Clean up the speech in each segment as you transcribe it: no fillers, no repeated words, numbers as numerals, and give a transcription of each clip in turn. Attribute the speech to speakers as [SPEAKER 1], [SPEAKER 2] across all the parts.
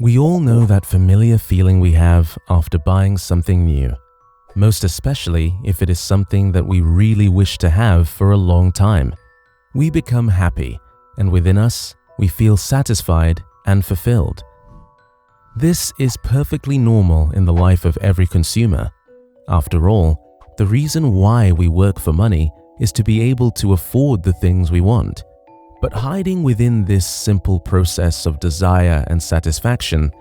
[SPEAKER 1] We all know that familiar feeling we have after buying something new, most especially if it is something that we really wish to have for a long time. We become happy, and within us, we feel satisfied and fulfilled. This is perfectly normal in the life of every consumer. After all, the reason why we work for money is to be able to afford the things we want. But hiding within this simple process of desire and satisfaction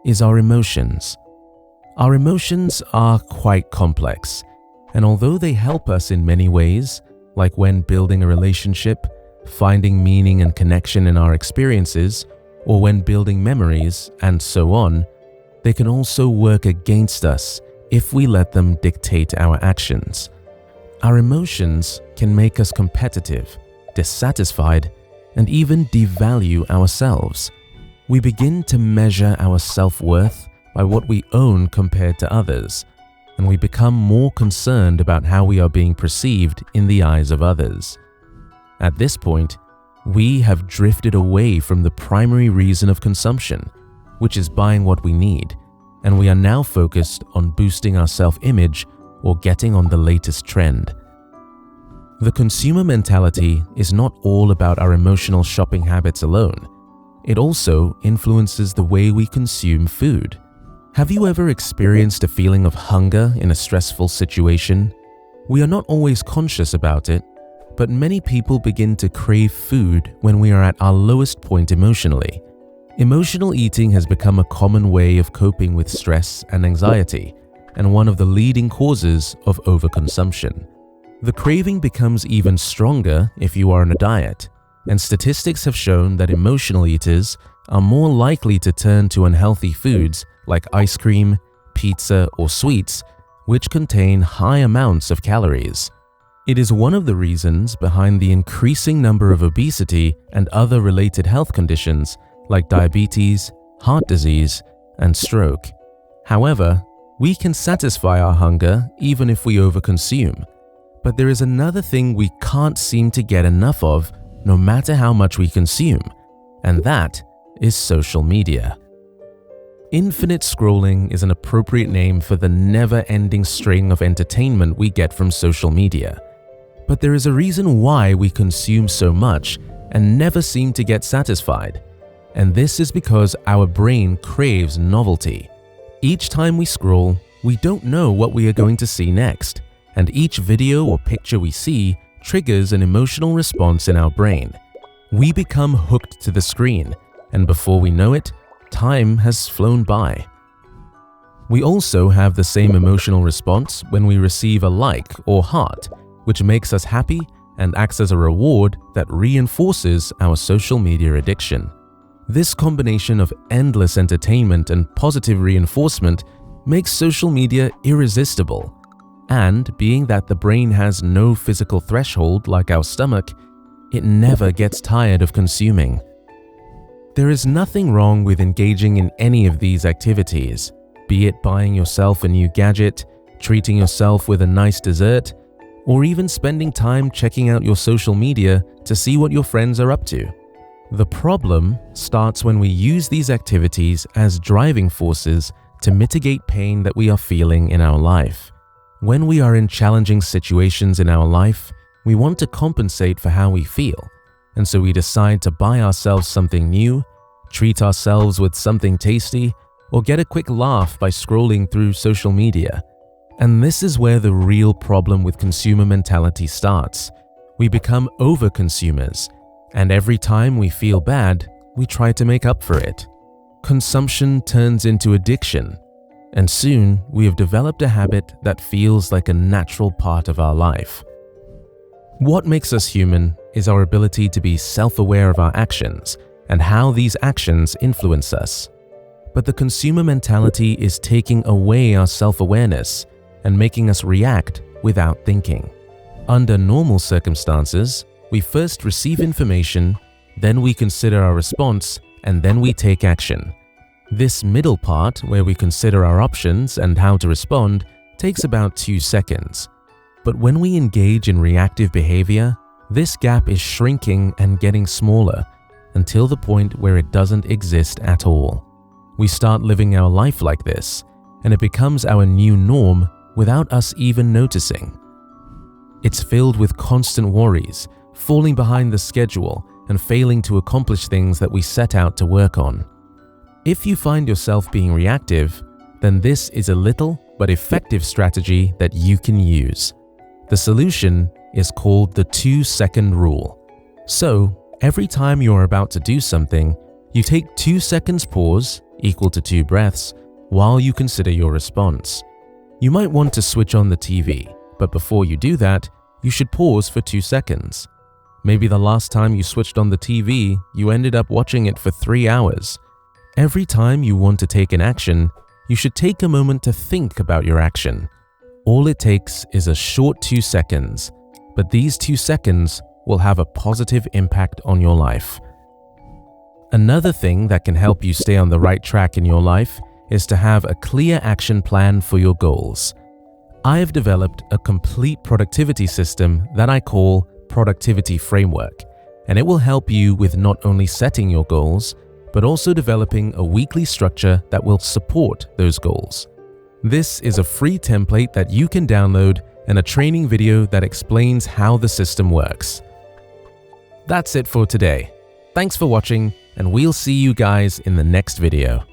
[SPEAKER 1] is our emotions. Our emotions are quite complex, and although they help us in many ways, like when building a relationship, finding meaning and connection in our experiences, or when building memories, and so on, they can also work against us if we let them dictate our actions. Our emotions can make us competitive, dissatisfied, and even devalue ourselves. We begin to measure our self-worth by what we own compared to others, and we become more concerned about how we are being perceived in the eyes of others. At this point, we have drifted away from the primary reason of consumption, which is buying what we need, and we are now focused on boosting our self-image or getting on the latest trend. The consumer mentality is not all about our emotional shopping habits alone. It also influences the way we consume food. Have you ever experienced a feeling of hunger in a stressful situation? We are not always conscious about it, but many people begin to crave food when we are at our lowest point emotionally. Emotional eating has become a common way of coping with stress and anxiety, and one of the leading causes of overconsumption. The craving becomes even stronger if you are on a diet, and statistics have shown that emotional eaters are more likely to turn to unhealthy foods like ice cream, pizza, or sweets, which contain high amounts of calories. It is one of the reasons behind the increasing number of obesity and other related health conditions like diabetes, heart disease, and stroke. However, we can satisfy our hunger even if we overconsume. But there is another thing we can't seem to get enough of no matter how much we consume, and that is social media. Infinite scrolling is an appropriate name for the never-ending string of entertainment we get from social media. But there is a reason why we consume so much and never seem to get satisfied. And this is because our brain craves novelty. Each time we scroll, we don't know what we are going to see next, and each video or picture we see triggers an emotional response in our brain. We become hooked to the screen, and before we know it, time has flown by. We also have the same emotional response when we receive a like or heart, which makes us happy and acts as a reward that reinforces our social media addiction. This combination of endless entertainment and positive reinforcement makes social media irresistible. And being that the brain has no physical threshold like our stomach, it never gets tired of consuming. There is nothing wrong with engaging in any of these activities, be it buying yourself a new gadget, treating yourself with a nice dessert, or even spending time checking out your social media to see what your friends are up to. The problem starts when we use these activities as driving forces to mitigate pain that we are feeling in our life. When we are in challenging situations in our life, we want to compensate for how we feel, and so we decide to buy ourselves something new, treat ourselves with something tasty, or get a quick laugh by scrolling through social media. And this is where the real problem with consumer mentality starts. We become over-consumers, and every time we feel bad, we try to make up for it. Consumption turns into addiction, and soon we have developed a habit that feels like a natural part of our life. What makes us human is our ability to be self-aware of our actions and how these actions influence us. But the consumer mentality is taking away our self-awareness and making us react without thinking. Under normal circumstances, we first receive information, then we consider our response, and then we take action. This middle part, where we consider our options and how to respond, takes about 2 seconds. But when we engage in reactive behavior, this gap is shrinking and getting smaller until the point where it doesn't exist at all. We start living our life like this, and it becomes our new norm without us even noticing. It's filled with constant worries, falling behind the schedule, and failing to accomplish things that we set out to work on. If you find yourself being reactive, then this is a little but effective strategy that you can use. The solution is called the 2-second rule. So, every time you're about to do something, you take 2 seconds pause, equal to 2 breaths, while you consider your response. You might want to switch on the TV, but before you do that, you should pause for 2 seconds. Maybe the last time you switched on the TV, you ended up watching it for 3 hours. Every time you want to take an action, you should take a moment to think about your action. All it takes is a short 2 seconds, but these 2 seconds will have a positive impact on your life. Another thing that can help you stay on the right track in your life is to have a clear action plan for your goals. I have developed a complete productivity system that I call Productivity Framework, and it will help you with not only setting your goals, but also developing a weekly structure that will support those goals. This is a free template that you can download and a training video that explains how the system works. That's it for today. Thanks for watching, and we'll see you guys in the next video.